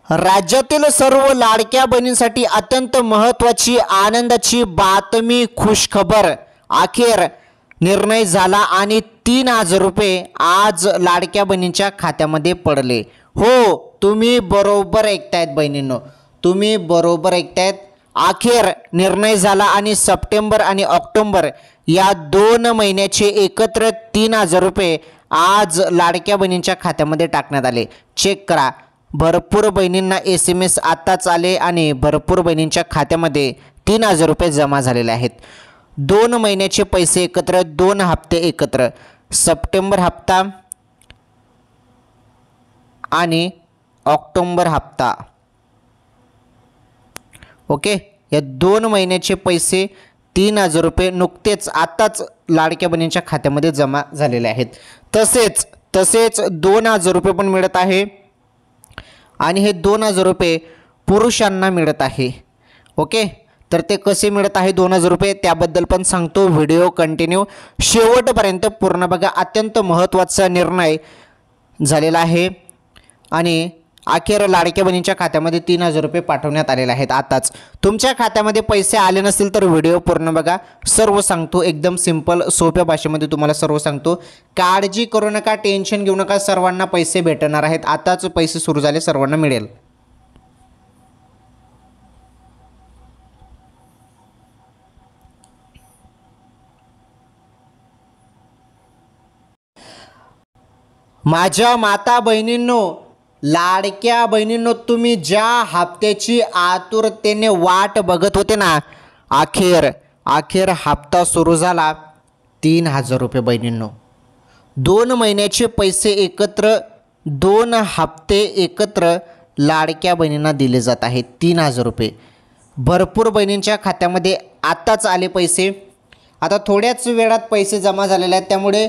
राज्यातील सर्व लाडक्या बहिणींसाठी अत्यंत महत्त्वाची आनंदाची बातमी, खुशखबर. अखेर निर्णय झाला आणि 3,000 रुपये आज लाडक्या बहिणींच्या खात्यामध्ये पडले. हो, तुम्ही बरोबर ऐकतायत बहिणींनो, तुम्ही बरोबर ऐकतायत. अखेर निर्णय झाला आणि सप्टेंबर आणि ऑक्टोबर या 2 महिन्याचे एकत्र 3,000 रुपये आज लाडक्या बहिणींच्या खात्यामध्ये टाकण्यात आले. चेक करा. भरपूर बहिणींना SMS आत्ताच आले आणि भरपूर बहिणींच्या खात्यामध्ये 3,000 रुपये जमा झालेले आहेत. 2 महिन्याचे पैसे एकत्र, 2 हप्ते एकत्र, सप्टेंबर हप्ता आणि ऑक्टोबर हप्ता. ओके, या 2 महिन्याचे पैसे 3,000 रुपये नुकतेच आत्ताच लाडक्या बहिणींच्या खात्यामध्ये जमा झालेले आहेत. तसेच 2,000 रुपये पण मिळत आहे आणि हे 2,000 रुपये पुरुषांना मिळत आहे. ओके, तर ते कसे मिळत आहे 2,000 रुपये त्याबद्दल पण सांगतो. व्हिडिओ कंटिन्यू शेवटपर्यंत पूर्ण बघा. अत्यंत महत्त्वाचा निर्णय झालेला आहे आणि अखेर लाडक्या बहिणींच्या खात्यामध्ये 3,000 रुपये पाठवण्यात आलेले आहेत. आताच तुमच्या खात्यामध्ये पैसे आले नसतील तर व्हिडिओ पूर्ण बघा. सर्व सांगतो, एकदम सिंपल सोप्या भाषेमध्ये तुम्हाला सर्व सांगतो. काळजी करू नका, टेन्शन घेऊ नका, सर्वांना पैसे भेटणार आहेत. आताच पैसे सुरू झाले, सर्वांना मिळेल. माझ्या माता बहिणींनो, लाडक्या बहिणींनो, तुम्ही ज्या हप्त्याची आतुरतेने वाट बघत होते ना, अखेर हप्ता सुरू झाला. 3,000 रुपये बहिणींनो, 2 महिन्याचे पैसे एकत्र, 2 हप्ते एकत्र लाडक्या बहिणींना दिले जात आहेत. 3,000 रुपये भरपूर बहिणींच्या खात्यामध्ये आत्ताच आले पैसे. आता थोड्याच वेळात पैसे जमा झालेले आहेत, त्यामुळे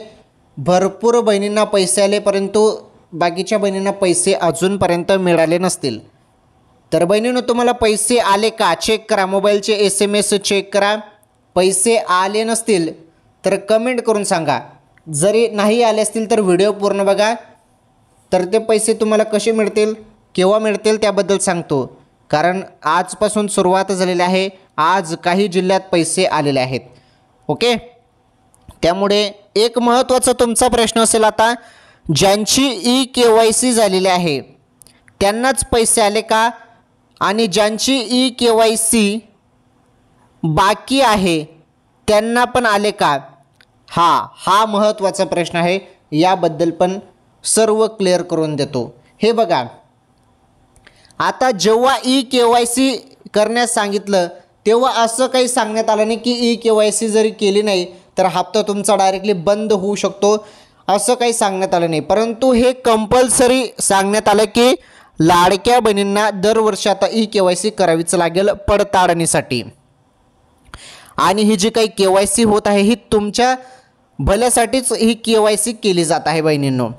भरपूर बहिणींना पैसे आले, परंतु बाकीच्या बहिणींना पैसे अजूनपर्यंत मिळाले नसतील. तर बहिणींनो, तुम्हाला पैसे आले का चेक करा. मोबाईलचे SMS चेक करा. पैसे आले नसतील तर कमेंट करून सांगा. जरी नाही आले असतील तर व्हिडिओ पूर्ण बघा. तर ते पैसे तुम्हाला कसे मिळतील, केव्हा मिळतील त्याबद्दल सांगतो. कारण आजपासून सुरुवात झालेली आहे. आज काही जिल्ह्यात पैसे आलेले आहेत. ओके, त्यामुळे एक महत्त्वाचा तुमचा प्रश्न असेल आता, ज्यांची EKYC झालेली आहे त्यांनाच पैसे आले का, आणि ज्यांची EKYC बाकी आहे त्यांना पण आले का? हा महत्त्वाचा प्रश्न आहे. याबद्दल पण सर्व क्लिअर करून देतो. हे बघा, आता जेव्हा EKYC करण्यास सांगितलं तेव्हा असं काही सांगण्यात आलं नाही की EKYC जरी केली नाही तर हप्ता तुमचा डायरेक्टली बंद होऊ शकतो, असं काही सांगण्यात आलं नाही. परंतु हे कंपल्सरी सांगण्यात आलं की लाडक्या बहिणींना दरवर्षी आता EKYC करावीच लागेल पडताळणीसाठी. आणि ही जी काही KYC होत आहे ही तुमच्या भल्यासाठीच ही KYC केली जात आहे बहिणींनो.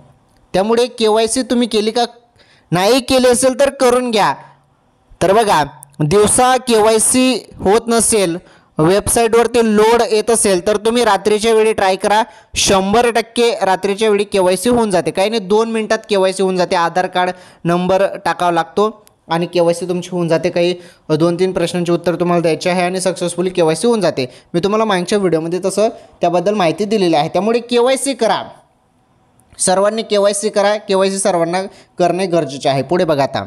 त्यामुळे KYC तुम्ही केली का, नाही केली असेल तर करून घ्या. तर बघा, दिवसा KYC होत नसेल, वेबसाईटवरती लोड येत असेल तर तुम्ही रात्रीच्या वेळी ट्राय करा. 100% रात्रीच्या वेळी KYC होऊन जाते. काही नाही, 2 मिनिटात KYC होऊन जाते. आधार कार्ड नंबर टाकावा लागतो आणि KYC तुमची होऊन जाते. काही 2-3 प्रश्नांचे उत्तर तुम्हाला द्यायचे आहे आणि सक्सेसफुली KYC होऊन जाते. मी तुम्हाला मागच्या व्हिडिओमध्ये तसं त्याबद्दल माहिती दिलेली आहे. त्यामुळे KYC करा, सर्वांनी KYC करा. KYC सर्वांना करणे गरजेचे आहे. पुढे बघा आता,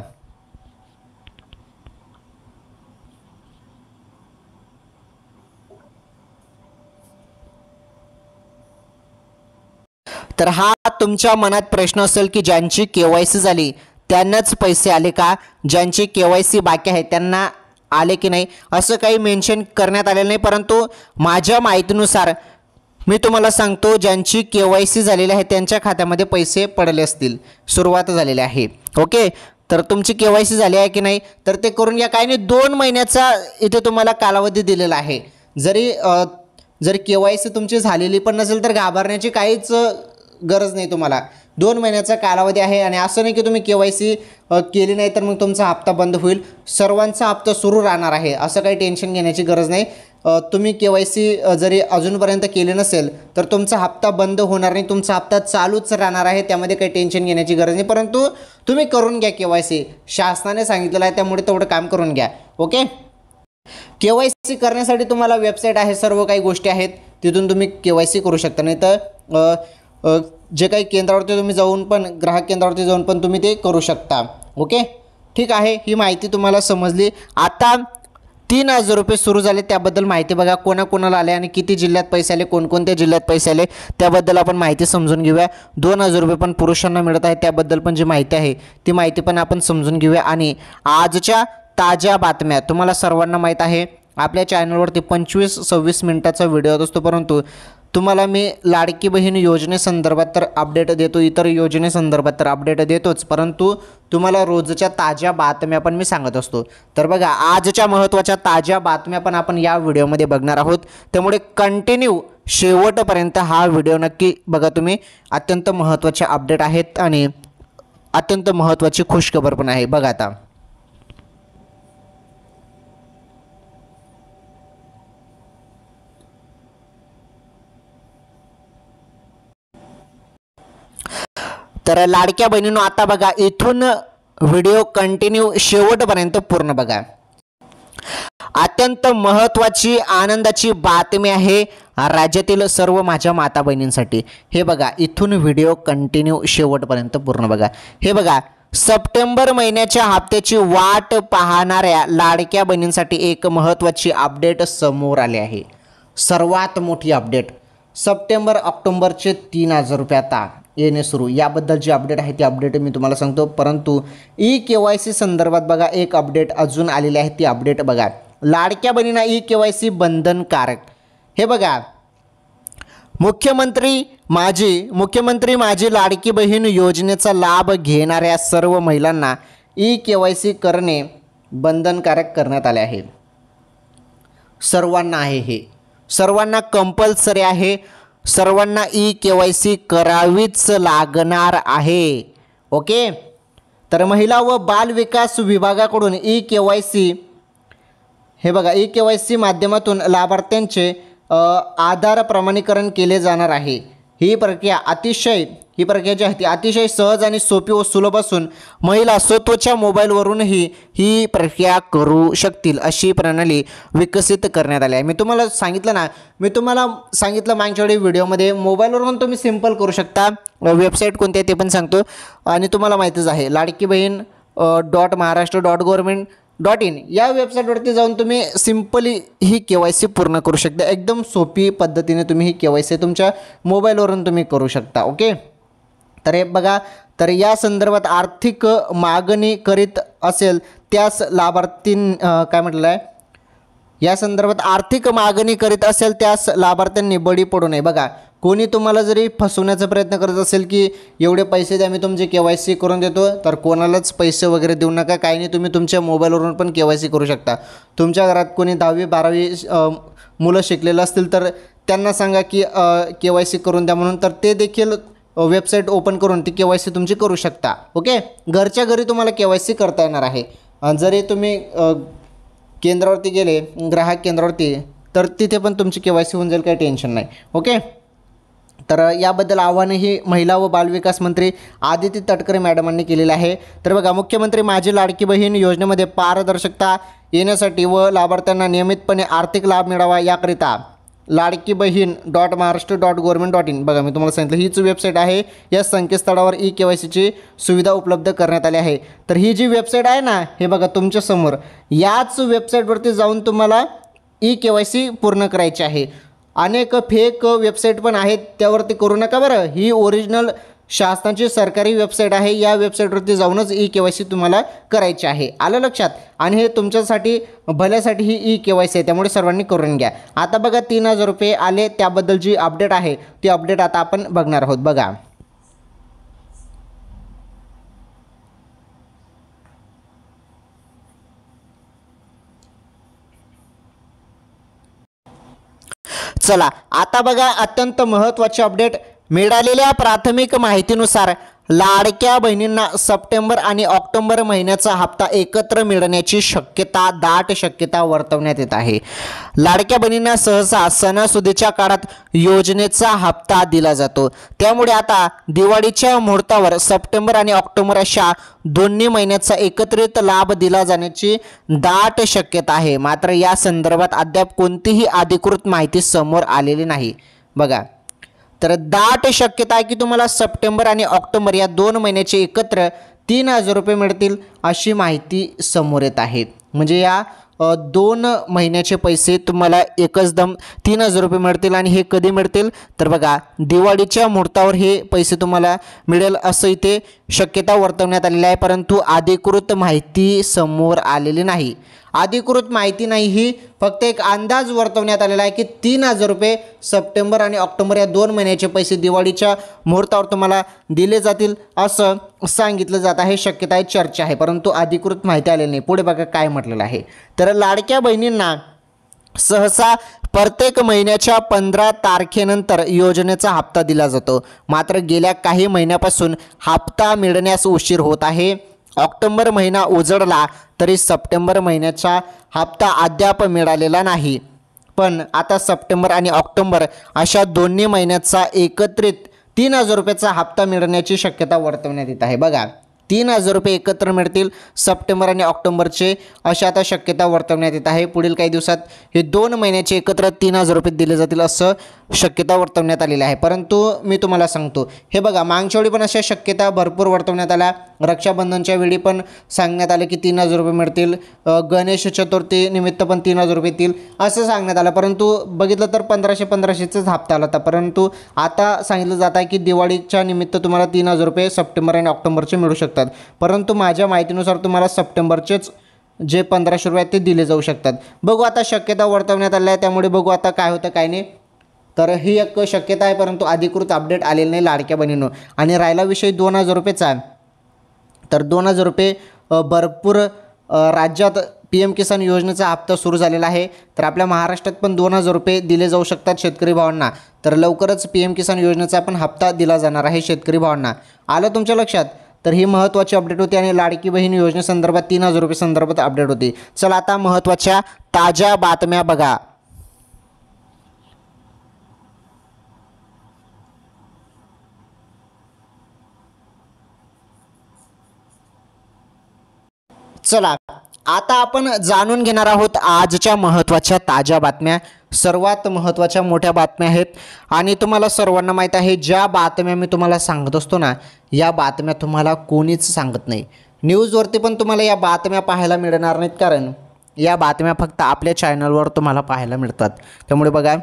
तर हा तुमच्या मनात प्रश्न असेल की ज्यांची KYC झाली त्यांनाच पैसे आले का, ज्यांची KYC बाकी आहे त्यांना आले की नाही, असं काही मेन्शन करण्यात आलेलं नाही. परंतु माझ्या माहितीनुसार मी तुम्हाला सांगतो, ज्यांची KYC झालेली आहे त्यांच्या खात्यामध्ये पैसे पडले असतील, सुरुवात झालेली आहे. ओके, तर तुमची KYC झाली आहे की नाही तर ते करून घ्या. काही नाही, 2 महिन्याचा इथे तुम्हाला कालावधी दिलेला आहे. जरी KYC तुमची झालेली पण नसेल तर घाबरण्याची काहीच गरज नाही. तुम्हाला 2 महिन्याचा कालावधी आहे आणि असं नाही की तुम्ही KYC केली नाही तर मग तुमचा हप्ता बंद होईल. सर्वांचा हप्ता सुरू राहणार आहे, असं काही टेन्शन घेण्याची गरज नाही. तुम्ही KYC जरी अजूनपर्यंत केले नसेल तर तुमचा हप्ता बंद होणार नाही, तुमचा हप्ता चालूच राहणार आहे, त्यामध्ये काही टेन्शन घेण्याची गरज नाही. परंतु तुम्ही करून घ्या KYC, शासनाने सांगितलेलं आहे त्यामुळे तेवढं काम करून घ्या. ओके. KYC करण्यासाठी तुम्हाला वेबसाईट आहे, सर्व काही गोष्टी आहेत, तिथून तुम्ही KYC करू शकता. नाही तर जे काही केंद्रावरती तुम्ही जाऊन पण, ग्राहक केंद्रावरती जाऊन पण तुम्ही ते करू शकता. ओके, ठीक आहे. ही माहिती तुम्हाला समजली. आता 3,000 रुपये सुरू झाले त्याबद्दल माहिती बघा, कोणाकोणाला आले आणि किती जिल्ह्यात पैसे आले, कोणकोणत्या जिल्ह्यात पैसे आले त्याबद्दल आपण माहिती समजून घेऊया. 2,000 रुपये पण पुरुषांना मिळत आहे त्याबद्दल पण जी माहिती आहे ती माहिती पण आपण समजून घेऊया. आणि आजच्या ताज्या बातम्या तुम्हाला सर्वांना माहीत आहे, आपल्या चॅनलवरती 25-26 मिनिटाचा व्हिडिओ असतो, परंतु तुम्हाला मी लाडकी बहीण योजनेसंदर्भात तर अपडेट देतो, इतर योजनेसंदर्भात तर अपडेट देतोच, परंतु तुम्हाला रोजच्या ताज्या बातम्या पण मी सांगत असतो. तर बघा, आजच्या महत्त्वाच्या ताज्या बातम्या पण आपण या व्हिडिओमध्ये बघणार आहोत, त्यामुळे कंटिन्यू शेवटपर्यंत हा व्हिडिओ नक्की बघा तुम्ही. अत्यंत महत्त्वाचे अपडेट आहेत आणि अत्यंत महत्त्वाची खुशखबर पण आहे. बघा आता, तर लाडक्या बहिणींनो आता बघा, इथून व्हिडिओ कंटिन्यू शेवटपर्यंत पूर्ण बघा. अत्यंत महत्त्वाची आनंदाची बातमी आहे राज्यातील सर्व माझ्या माता बहिणींसाठी. हे बघा, इथून व्हिडिओ कंटिन्यू शेवटपर्यंत पूर्ण बघा. हे बघा, सप्टेंबर महिन्याच्या हप्त्याची वाट पाहणाऱ्या लाडक्या बहिणींसाठी एक महत्त्वाची अपडेट समोर आली आहे. सर्वात मोठी अपडेट, सप्टेंबर ऑक्टोबरचे 3,000 रुपये आता येणे सुरू. याबद्दल जी अपडेट आहे ती अपडेट मी तुम्हाला सांगतो, परंतु KYC संदर्भात बघा एक अपडेट अजून आलेली आहे, ती अपडेट बघा. लाडक्या बहिणींना KYC बंधनकारक. हे बघा, मुख्यमंत्री माझी लाडकी बहीण योजनेचा लाभ घेणाऱ्या सर्व महिलांना KYC करणे बंधनकारक करण्यात आले आहे. सर्वांना आहे, हे सर्वांना कंपल्सरी आहे, सर्वांना KYC करावीच लागणार आहे. ओके. तर महिला व बाल विकास विभागाकडून KYC, हे बघा, KYC माध्यमातून लाभार्थ्यांचे आधार प्रमाणीकरण केले जाणार आहे. ही प्रक्रिया जी आहे ती अतिशय सहज आणि सोपी व सुलभ असून महिला स्वतःच्या मोबाईलवरूनही ही प्रक्रिया करू शकतील, अशी प्रणाली विकसित करण्यात आली आहे. मी तुम्हाला सांगितलं मागच्या व्हिडिओमध्ये, मोबाईलवरून तुम्ही सिंपल करू शकता. वेबसाईट कोणती आहे ते पण सांगतो आणि तुम्हाला माहितीच आहे, लाडकी बहीण .महाराष्ट्र.gov.in या वेबसाईटवरती जाऊन तुम्ही सिंपली ही KYC पूर्ण करू शकता. एकदम सोपी पद्धतीने तुम्ही ही KYC तुमच्या मोबाईलवरून तुम्ही करू शकता. ओके. तर हे बघा, तर या संदर्भात आर्थिक मागणी करीत असेल त्यास काय म्हटलं आहे, या संदर्भात आर्थिक मागणी करीत असेल त्यास लाभार्थ्यांनी बळी पडू नये. बघा, कोणी तुम्हाला जरी फसवण्याचा प्रयत्न करत असेल की एवढे पैसे द्या, मी तुमचे KYC करून देतो, तर कोणालाच पैसे वगैरे देऊ नका, काही नाही. तुम्ही तुमच्या मोबाईलवरून पण KYC करू शकता. तुमच्या घरात कोणी 10वी-12वी मुलं शिकलेलं असतील तर त्यांना सांगा की KYC करून द्या म्हणून, तर ते देखील वेबसाईट ओपन करून ती KYC तुमची करू शकता. ओके. घरच्या घरी तुम्हाला KYC करता येणार आहे. जरी तुम्ही केंद्रावरती गेले, ग्राहक केंद्रावरती, तर तिथे पण तुमची KYC होऊन जाईल, काही टेन्शन नाही. ओके. तर याबद्दल आव्हानही महिला व बालविकास मंत्री आदिती तटकरे मॅडमांनी केलेलं आहे. तर बघा, मुख्यमंत्री माझी लाडकी बहीण योजनेमध्ये पारदर्शकता येण्यासाठी व लाभार्थ्यांना नियमितपणे आर्थिक लाभ मिळावा याकरिता लाडकी बहीण .महाराष्ट्र.gov.in, बघा मी तुम्हाला सांगितलं हीच वेबसाईट आहे. या संकेतस्थळावर KYCची सुविधा उपलब्ध करण्यात आली आहे. तर ही जी वेबसाईट आहे ना, हे बघा तुमच्यासमोर, याच वेबसाईटवरती जाऊन तुम्हाला KYC पूर्ण करायची आहे. अनेक फेक वेबसाईट पण आहेत, त्यावरती करू नका बरं. ही ओरिजिनल शासनाची सरकारी वेबसाईट आहे, या वेबसाईटवरती जाऊनच KYC तुम्हाला करायची आहे. आलं लक्षात. आणि हे तुमच्यासाठी भल्यासाठी ही KYC आहे, त्यामुळे सर्वांनी करून घ्या. आता बघा, 3,000 रुपये आले, त्याबद्दल जी अपडेट आहे ती अपडेट आता आपण बघणार आहोत. बघा, चला आता बघा, अत्यंत महत्त्वाची अपडेट. मिळालेल्या प्राथमिक माहितीनुसार लाडक्या बहिणींना सप्टेंबर आणि ऑक्टोबर महिन्याचा हप्ता एकत्र मिळण्याची दाट शक्यता वर्तवण्यात येत आहे. लाडक्या बहिणींना सहसा सणासुदीच्या काळात योजनेचा हप्ता दिला जातो. त्यामुळे आता दिवाळीच्या मुहूर्तावर सप्टेंबर आणि ऑक्टोबर अशा दोन्ही महिन्याचा एकत्रित लाभ दिला जाण्याची दाट शक्यता आहे. मात्र या संदर्भात अद्याप कोणतीही अधिकृत माहिती समोर आलेली नाही. बघा, तर दाट शक्यता आहे की तुम्हाला सप्टेंबर आणि ऑक्टोबर या 2 महिन्याचे एकत्र 3,000 रुपये मिळतील अशी माहिती समोर येत आहे. म्हणजे या 2 महिन्याचे पैसे तुम्हाला एकदम 3,000 रुपये मिळतील. आणि हे कधी मिळतील तर बघा, दिवाळीच्या मुहूर्तावर हे पैसे तुम्हाला मिळेल असं इथे शक्यता वर्तवण्यात आलेली आहे. परंतु अधिकृत माहिती समोर आलेली नाही. अधिकृत माहिती नाही, ही फक्त एक अंदाज वर्तवण्यात आलेला आहे की 3,000 रुपये सप्टेंबर आणि ऑक्टोबर या 2 महिन्याचे पैसे दिवाळीच्या मुहूर्तावर तुम्हाला दिले जातील असं सांगितलं जात आहे. शक्यता आहे, चर्चा आहे, परंतु अधिकृत माहिती आलेली नाही. पुढे बघा काय म्हटलेलं आहे. तर लाडक्या बहिणींना सहसा प्रत्येक महिन्याच्या 15 तारखेनंतर योजनेचा हप्ता दिला जातो. मात्र गेल्या काही महिन्यापासून हप्ता मिळण्यास उशीर होत आहे. ऑक्टोबर महिना उजळला तरी सप्टेंबर महिन्याचा हप्ता अद्याप मिळालेला नाही. पण आता सप्टेंबर आणि ऑक्टोबर अशा दोन्ही महिन्याचा एकत्रित 3,000 रुपयाचा हप्ता मिळण्याची शक्यता वर्तवण्यात येत आहे. बघा, 3,000 रुपये एकत्र मिळतील सप्टेंबर आणि ऑक्टोबरचे अशा आता शक्यता वर्तवण्यात येत आहे. पुढील काही दिवसात हे 2 महिन्याचे एकत्र 3,000 रुपये दिले जातील असं शक्यता वर्तवण्यात आलेली आहे. परंतु मी तुम्हाला सांगतो, हे बघा, मागच्या वेळी पण अशा शक्यता भरपूर वर्तवण्यात आल्या. रक्षाबंधनच्या वेळी पण सांगण्यात आलं की 3,000 रुपये मिळतील. गणेश चतुर्थी निमित्त पण 3,000 रुपये येतील असं सांगण्यात आलं. परंतु बघितलं तर 1500-1500चाच हप्ता आला होता. परंतु आता सांगितलं जात आहे की दिवाळीच्या निमित्त तुम्हाला 3,000 रुपये सप्टेंबर आणि ऑक्टोबरचे मिळू शकतात. परंतु माझ्या माहितीनुसार तुम्हाला सप्टेंबरचेच जे 1,500 रुपये आहेत ते दिले जाऊ शकतात. बघू, आता शक्यता वर्तवण्यात आल्या आहे, त्यामुळे बघू आता काय होतं काय नाही. तर ही एक शक्यता आहे, परंतु अधिकृत अपडेट आलेलं नाही लाडक्या बहिणींनो. आणि राहिला विषय 2,000 रुपयेचा, तर 2,000 रुपये भरपूर राज्यात PM किसान योजनेचा हप्ता सुरू झालेला आहे. तर आपल्या महाराष्ट्रात पण 2,000 रुपये दिले जाऊ शकतात शेतकरी भावांना. तर लवकरच PM किसान योजनेचा पण हप्ता दिला जाणार आहे शेतकरी भावांना. आलं तुमच्या लक्षात? तर ही महत्त्वाची अपडेट होती आणि लाडकी बहीण योजनेसंदर्भात 3,000 रुपये संदर्भात अपडेट होती. चला आता महत्त्वाच्या ताज्या बातम्या बघा. चला आता आपण जाणून घेणार आहोत आजच्या महत्त्वाच्या ताज्या बातम्या. सर्वात महत्त्वाच्या मोठ्या बातम्या आहेत आणि तुम्हाला सर्वांना माहीत आहे, ज्या बातम्या मी तुम्हाला सांगत असतो ना, या बातम्या तुम्हाला कोणीच सांगत नाही. न्यूजवरती पण तुम्हाला या बातम्या पाहायला मिळणार नाहीत, कारण या बातम्या फक्त आपल्या चॅनलवर तुम्हाला पाहायला मिळतात. त्यामुळे बघा,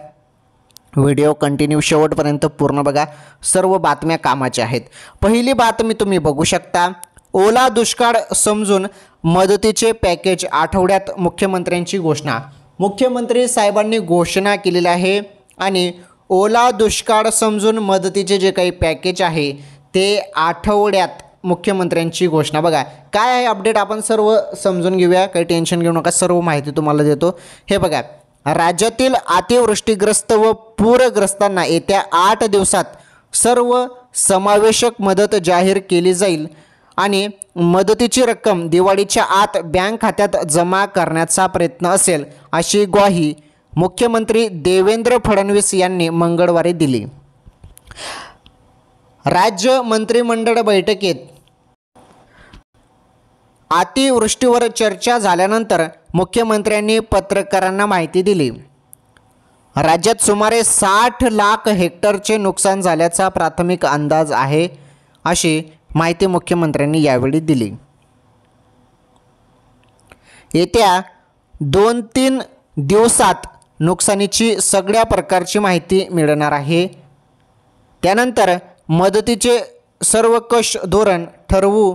व्हिडिओ कंटिन्यू शेवटपर्यंत पूर्ण बघा. सर्व बातम्या कामाच्या आहेत. पहिली बातमी तुम्ही बघू शकता. ओला दुष्काळ समजून मदतीचे पॅकेज, आठवड्यात मुख्यमंत्र्यांची घोषणा. मुख्यमंत्री साहेबांनी घोषणा केलेली आहे आणि ओला दुष्काळ समजून मदतीचे जे काही पॅकेज आहे ते आठवड्यात मुख्यमंत्र्यांची घोषणा. बघा काय आहे अपडेट, आपण सर्व समजून घेऊया, काही टेन्शन घेऊ नका, सर्व माहिती तुम्हाला देतो. हे बघा, राज्यातील अतिवृष्टीग्रस्त व पूरग्रस्तांना येत्या 8 दिवसात सर्व समावेशक मदत जाहीर केली जाईल आणि मदतीची रक्कम दिवाळीच्या आत बँक खात्यात जमा करण्याचा प्रयत्न असेल, अशी ग्वाही मुख्यमंत्री देवेंद्र फडणवीस यांनी मंगळवारी दिली. राज्य मंत्रिमंडळ बैठकीत अतिवृष्टीवर चर्चा झाल्यानंतर मुख्यमंत्र्यांनी पत्रकारांना माहिती दिली. राज्यात सुमारे 60 लाख हेक्टरचे नुकसान झाल्याचा प्राथमिक अंदाज आहे, अशी माहिती मुख्यमंत्र्यांनी यावेळी दिली. येत्या 2-3 दिवसात नुकसानीची सगळ्या प्रकारची माहिती मिळणार आहे. त्यानंतर मदतीचे सर्वकष धोरण ठरवू.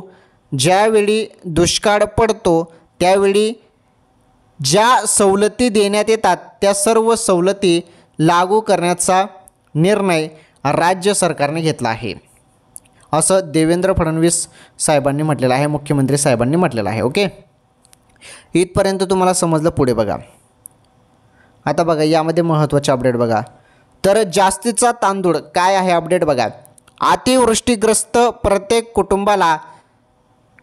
ज्यावेळी दुष्काळ पडतो त्यावेळी ज्या सवलती देण्यात येतात त्या सर्व सवलती लागू करण्याचा निर्णय राज्य सरकारने घेतला आहे, असं देवेंद्र फडणवीस साहेबांनी म्हटलेलं आहे, मुख्यमंत्री साहेबांनी म्हटलेलं आहे. ओके, इथपर्यंत तुम्हाला समजलं. पुढे बघा, आता बघा यामध्ये महत्त्वाचे अपडेट बघा. तर जास्तीचा तांदूळ काय आहे अपडेट बघा. अतिवृष्टीग्रस्त प्रत्येक कुटुंबाला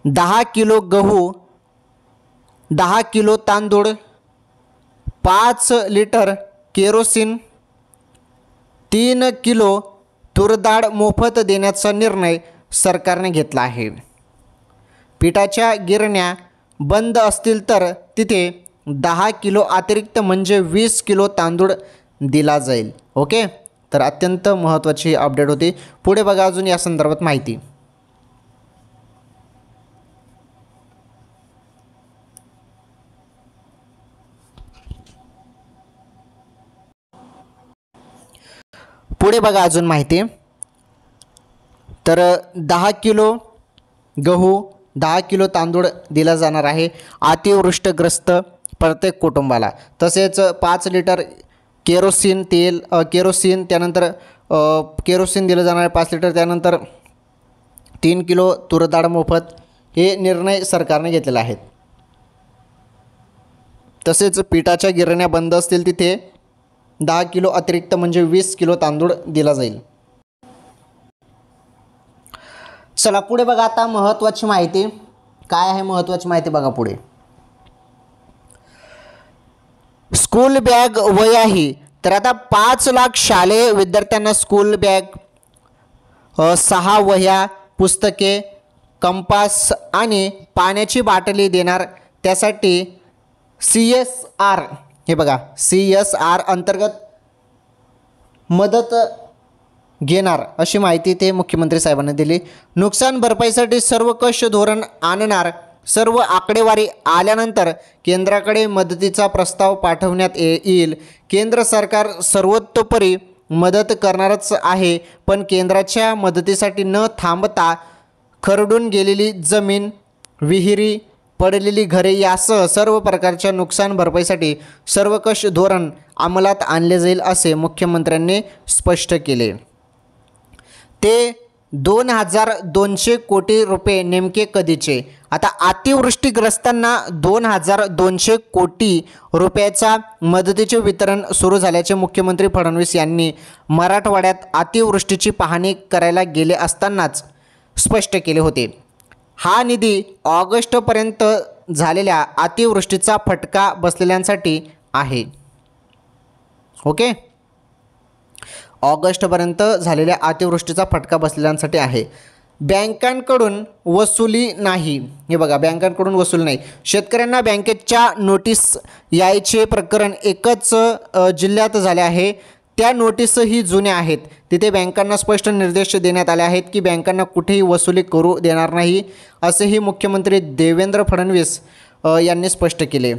10 किलो गहू, 10 किलो तांदूळ, 5 लिटर केरोसिन, 3 किलो तूरडाळ मोफत देण्याचा निर्णय सरकारने घेतला आहे. पिठाच्या गिरण्या बंद असतील तर तिथे 10 किलो अतिरिक्त म्हणजे 20 किलो तांदूळ दिला जाईल. ओके, तर अत्यंत महत्त्वाची अपडेट होती. पुढे बघा अजून या संदर्भात माहिती. पुढे बघा अजून माहिती. तर 10 किलो गहू, 10 किलो तांदूळ दिला जाणार आहे अतिवृष्टीग्रस्त प्रत्येक कुटुंबाला. तसेच 5 लिटर केरोसिन तेल, केरोसिन, त्यानंतर केरोसिन दिलं जाणार आहे 5 लिटर, त्यानंतर 3 किलो तूरडाळ मोफत. हे निर्णय सरकारने घेतलेले आहेत. तसेच पिठाच्या गिरण्या बंद असतील तिथे 10 किलो अतिरिक्त म्हणजे 20 किलो तांदूळ दिला जाईल. चला पुढे बघा आता महत्त्वाची माहिती. काय आहे महत्त्वाची माहिती बघा पुढे. स्कूल बॅग वह्याही. तर आता 5 लाख शालेय विद्यार्थ्यांना स्कूल बॅग, 6 वह्या, पुस्तके, कंपास आणि पाण्याची बाटली देणार. त्यासाठी CSR, हे बघा CSR अंतर्गत मदत घेणार अशी माहिती ते मुख्यमंत्री साहेबांनी दिली. नुकसान भरपाईसाठी सर्वकष धोरण आणणार. सर्व आकडेवारी आल्यानंतर केंद्राकडे मदतीचा प्रस्ताव पाठवण्यात येईल. केंद्र सरकार सर्वतोपरी मदत करणारच आहे, पण केंद्राच्या मदतीसाठी न थांबता खरडून गेलेली जमीन, विहिरी, पडलेली घरे यासह सर्व प्रकारच्या नुकसान भरपाईसाठी सर्वकष धोरण अंमलात आणले जाईल असे मुख्यमंत्र्यांनी स्पष्ट केले. ते 2200 कोटी रुपये नेमके कधीचे. आता अतिवृष्टीग्रस्तांना 2200 कोटी रुपयाचा मदतीचे वितरण सुरू झाल्याचे मुख्यमंत्री फडणवीस यांनी मराठवाड्यात अतिवृष्टीची पाहणी करायला गेले असतानाच स्पष्ट केले होते. हा निधी ऑगस्टपर्यंत झालेल्या अतिवृष्टीचा फटका बसलेल्यांसाठी आहे. ओके, ऑगस्टपर्यंत झालेल्या अतिवृष्टीचा फटका बसलेल्यांसाठी आहे. बँकांकडून वसुली नाही. हे बघा, बँकांकडून वसूल नाही. शेतकऱ्यांना बँकेच्या नोटीस यायचे प्रकरण एकच जिल्ह्यात झाले आहे. त्या नोटीसही जुन्या आहेत. तिथे बँकांना स्पष्ट निर्देश देण्यात आले आहेत की बँकांना कुठेही वसुली करू देणार नाही, असेही मुख्यमंत्री देवेंद्र फडणवीस यांनी स्पष्ट केले.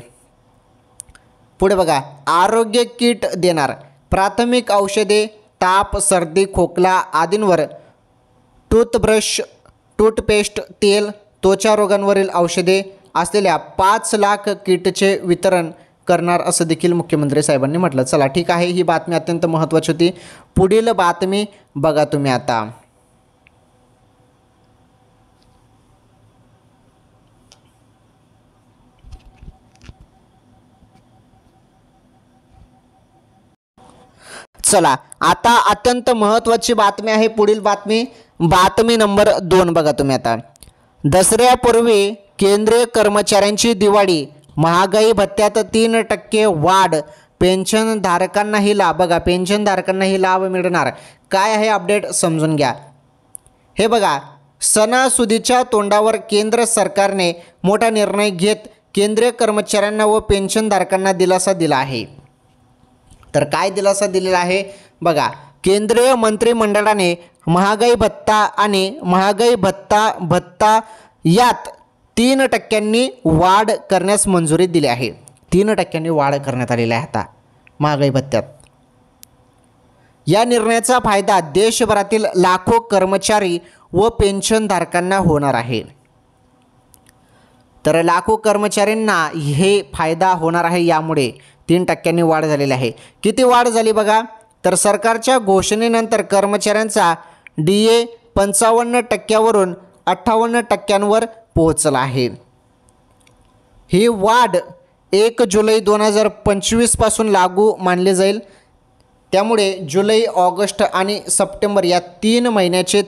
पुढे बघा, आरोग्य किट देणार. प्राथमिक औषधे, ताप, सर्दी, खोकला आदींवर टूथब्रश, टूथपेस्ट, तेल, त्वचा रोगांवरील औषधे असलेल्या 5 लाख किटचे वितरण करणार असं देखील मुख्यमंत्री साहेबांनी म्हटलं. चला ठीक आहे, ही बातमी अत्यंत महत्त्वाची होती. पुढील बातमी बघा तुम्ही आता. चला आता अत्यंत महत्त्वाची बातमी आहे. पुढील बातमी, बातमी नंबर 2 बघा तुम्ही आता. दसऱ्यापूर्वी केंद्रीय कर्मचाऱ्यांची दिवाळी, महागाई भत्त्यात 3% वाढ, पेन्शनधारकांनाही लाभ. बघा, पेन्शनधारकांनाही लाभ मिळणार. काय आहे अपडेट समजून घ्या. हे बघा, सणासुदीच्या तोंडावर केंद्र सरकारने मोठा निर्णय घेत केंद्रीय कर्मचाऱ्यांना व पेन्शनधारकांना दिलासा दिला आहे. तर काय दिलासा दिलेला आहे बघा. केंद्रीय मंत्रिमंडळाने महागाई भत्ता आणि महागाई भत्ता यात 3% वाढ करण्यास मंजुरी दिली आहे. 3% वाढ करण्यात आलेली आहे आता महागाई भत्त्यात. या निर्णयाचा फायदा देशभरातील लाखो कर्मचारी व पेन्शनधारकांना होणार आहे. तर लाखो कर्मचाऱ्यांना हे फायदा होणार आहे. यामुळे 3% वाढ झालेली आहे. किती वाढ झाली बघा. तर सरकारच्या घोषणेनंतर कर्मचाऱ्यांचा DA 55% 58% पोहोचला आहे. ही वाढ 1 जुलै 2025 पासून लागू मानली जाईल. त्यामुळे जुलै, ऑगस्ट आणि सप्टेंबर या 3 महिन्याचे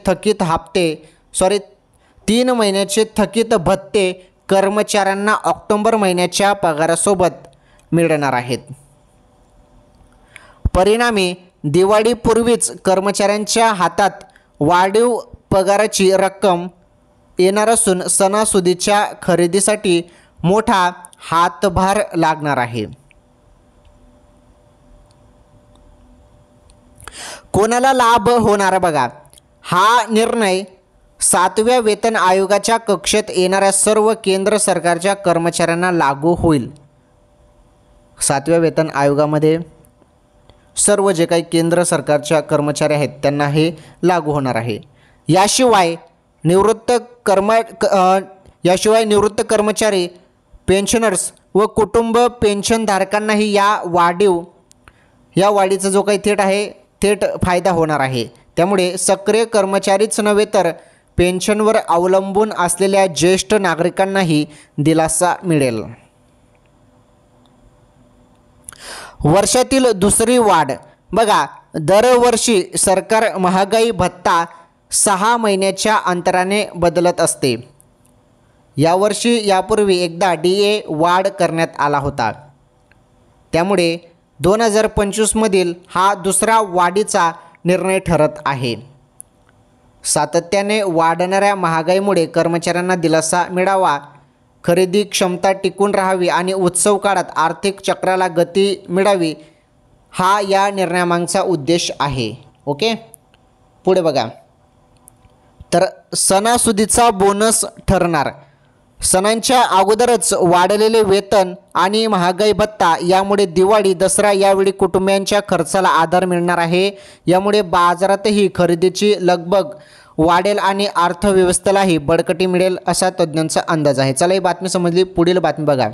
थकीत भत्ते कर्मचाऱ्यांना ऑक्टोबर महिन्याच्या पगारासोबत मिळणार आहेत. परिणामी दिवाळीपूर्वीच कर्मचाऱ्यांच्या हातात वाढीव पगाराची रक्कम येणार असून सणासुदीच्या खरेदीसाठी मोठा हातभार लागणार आहे. कोणाला लाभ होणार बघा. हा निर्णय 7व्या वेतन आयोगाच्या कक्षेत येणाऱ्या सर्व केंद्र सरकारच्या कर्मचाऱ्यांना लागू होईल. 7व्या वेतन आयोगामध्ये सर्व जे काही केंद्र सरकारच्या कर्मचारी आहेत त्यांना हे लागू होणार आहे. याशिवाय निवृत्त कर्मचारी, पेन्शनर्स व कुटुंब पेन्शनधारकांनाही या वाढीचा जो काही थेट फायदा होणार आहे. त्यामुळे सक्रिय कर्मचारीच नव्हे तर पेन्शनवर अवलंबून असलेल्या ज्येष्ठ नागरिकांनाही दिलासा मिळेल. वर्षातील दुसरी वाढ बघा. दरवर्षी सरकार महागाई भत्ता 6 महिन्याच्या अंतराने बदलत असते. यावर्षी यापूर्वी एकदा DA वाढ करण्यात आला होता. त्यामुळे 2025 मधील हा दुसरा वाढीचा निर्णय ठरत आहे. सातत्याने वाढणाऱ्या महागाईमुळे कर्मचाऱ्यांना दिलासा मिळावा, खरेदी क्षमता टिकून राहावी आणि उत्सव काळात आर्थिक चक्राला गती मिळावी, हा या निर्णयामागचा उद्देश आहे. ओके, पुढे बघा. तर सणासुदीचा बोनस ठरणार. सणांच्या अगोदरच वाढलेले वेतन आणि महागाई भत्ता यामुळे दिवाळी, दसरा यावेळी कुटुंबियांच्या खर्चाला आधार मिळणार आहे. यामुळे बाजारातही खरेदीची लगबग वाढेल आणि अर्थव्यवस्थेलाही बळकटी मिळेल असा तज्ज्ञांचा अंदाज आहे. चला ही बातमी समजली. पुढील बातमी बघा.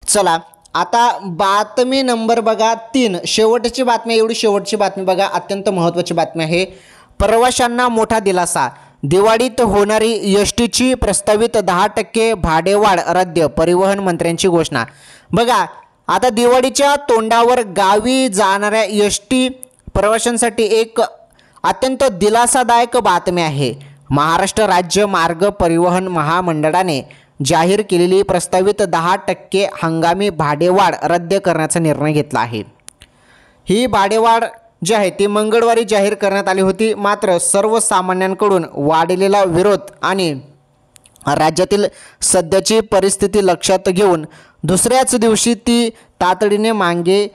चला आता बातमी नंबर बघा 3, शेवटची बातमी. एवढी शेवटची बातमी बघा, अत्यंत महत्त्वाची बातमी आहे. प्रवाशांना मोठा दिलासा. दिवाळीत होणारी एसटीची प्रस्तावित 10% भाडेवाढ रद्द, परिवहन मंत्र्यांची घोषणा. बघा आता दिवाळीच्या तोंडावर गावी जाणाऱ्या एसटी प्रवाशांसाठी एक अत्यंत दिलासादायक बातमी आहे. महाराष्ट्र राज्य मार्ग परिवहन महामंडळाने जाहीर केलेली प्रस्तावित 10% हंगामी भाडेवाढ रद्द करण्याचा निर्णय घेतला आहे. ही भाडेवाढ जी आहे ती मंगळवारी जाहीर करण्यात आली होती. मात्र सर्वसामान्यांकडून वाढलेला विरोध आणि राज्यातील सध्याची परिस्थिती लक्षात घेऊन दुसऱ्याच दिवशी ती तातडीने मागे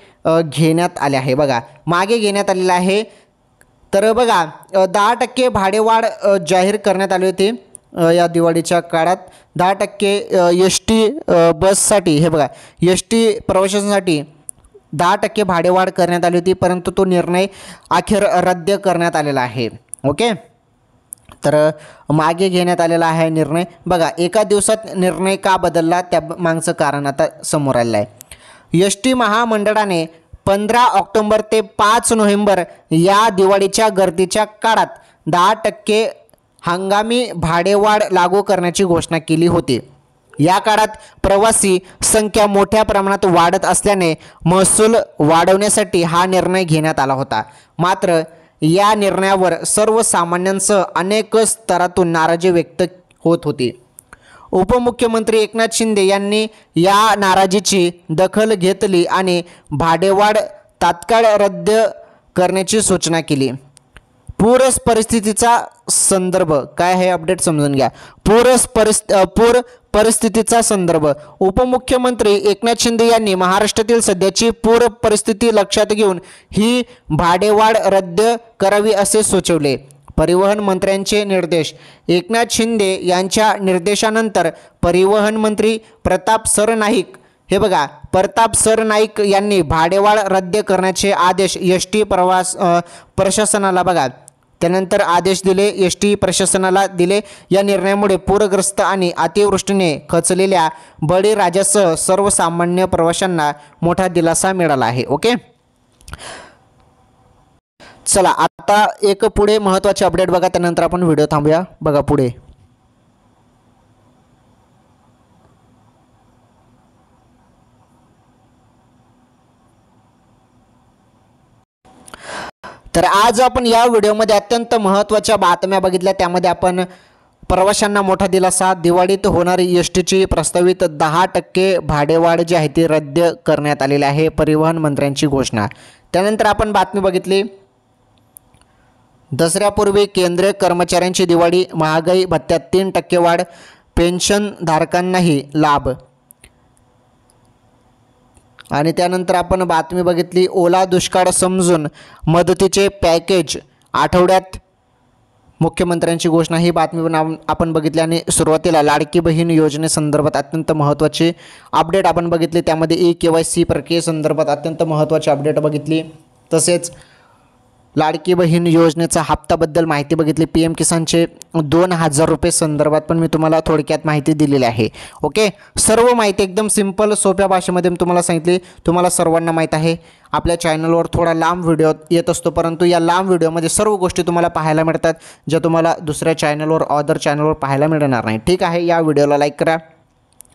घेण्यात आली आहे. बघा मागे घेण्यात आलेला आहे. तर बघा 10% भाडेवाढ जाहीर करण्यात आली होती. या दिवाळीच्या काळात 10% एसटी बससाठी, हे बघा एसटी प्रवाशांसाठी 10% भाडेवाढ करण्यात आली होती, परंतु तो निर्णय अखेर रद्द करण्यात आलेला आहे. ओके, तर मागे घेण्यात आलेला आहे निर्णय. बघा एका दिवसात निर्णय का बदलला त्या मागचं कारण आता समोर आलेलं आहे. एसटी महामंडळाने 15 ऑक्टोबर ते 5 नोव्हेंबर या दिवाळीच्या गर्दीच्या काळात 10% हंगामी भाडेवाढ लागू करण्याची घोषणा केली होती. या काळात प्रवासी संख्या मोठ्या प्रमाणात वाढत असल्याने महसूल वाढवण्यासाठी हा निर्णय घेण्यात आला होता. मात्र या निर्णयावर सर्वसामान्यांसह अनेक स्तरातून नाराजी व्यक्त होत होती. उपमुख्यमंत्री एकनाथ शिंदे यांनी या नाराजीची दखल घेतली आणि भाडेवाढ तात्काळ रद्द करण्याची सूचना केली. पूर परिस्थितीचा संदर्भ काय आहे, अपडेट समजून घ्या. पूर परिस्थितीचा संदर्भ. उपमुख्यमंत्री एकनाथ शिंदे यांनी महाराष्ट्रातील सध्याची पूर परिस्थिती लक्षात घेऊन ही भाडेवाढ रद्द करावी असे सुचवले. परिवहन मंत्र्यांचे निर्देश. एकनाथ शिंदे यांच्या निर्देशानंतर परिवहन मंत्री प्रताप सरनाईक यांनी भाडेवाढ रद्द करण्याचे आदेश एसटी प्रशासनाला त्यानंतर आदेश दिले, एसटी प्रशासनाला दिले. या निर्णयामुळे पूरग्रस्त आणि अतिवृष्टीने खचलेल्या बळीराजासह सर्वसामान्य प्रवाशांना मोठा दिलासा मिळाला आहे. ओके, चला आता एक पुढे महत्त्वाचे अपडेट बघा, त्यानंतर आपण व्हिडिओ थांबूया. बघा पुढे तर आज आपण या व्हिडिओमध्ये अत्यंत महत्त्वाच्या बातम्या बघितल्या. त्यामध्ये आपण प्रवाशांना मोठा दिलासा, दिवाळीत होणारी एस टीची प्रस्तावित 10% भाडेवाढ जी आहे ती रद्द करण्यात आलेली आहे, परिवहन मंत्र्यांची घोषणा. त्यानंतर आपण बातमी बघितली दसऱ्यापूर्वी केंद्रीय कर्मचाऱ्यांची दिवाळी, महागाई भत्त्यात 3% वाढ, पेन्शनधारकांनाही लाभ. आणि त्यानंतर आपण बातमी बघितली ओला दुष्काळ समजून मदतीचे पॅकेज आठवड्यात, मुख्यमंत्र्यांची घोषणा. ही बातमी पण आपण बघितली. आणि सुरुवातीला लाडकी बहीण योजनेसंदर्भात अत्यंत महत्त्वाची अपडेट आपण बघितली. त्यामध्ये KYC प्रक्रियेसंदर्भात अत्यंत महत्त्वाची अपडेट बघितली. तसेच लाडकी बहीण योजनेचा हप्ताबद्दल माहिती बघितली. PM किसानचे 2000 रुपये संदर्भात पण मी तुम्हाला थोडक्यात माहिती दिलेली आहे. ओके, सर्व माहिती एकदम सिंपल सोप्या भाषेमध्ये मी तुम्हाला सांगितली. तुम्हाला सर्वांना माहीत आहे आपल्या चॅनलवर थोडा लांब व्हिडिओ येत असतो, परंतु या लांब व्हिडिओमध्ये सर्व गोष्टी तुम्हाला पाहायला मिळतात ज्या तुम्हाला दुसऱ्या चॅनलवर अदर चॅनलवर पाहायला मिळणार नाही. ठीक आहे, या व्हिडिओला लाईक करा,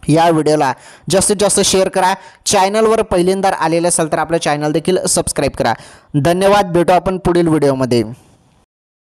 या व्हिडिओला जास्तीत जास्त शेअर करा. चॅनलवर पहिल्यांदा आलेले असाल तर आपलं चॅनल देखील सबस्क्राईब करा. धन्यवाद. भेटू आपण पुढील व्हिडिओमध्ये.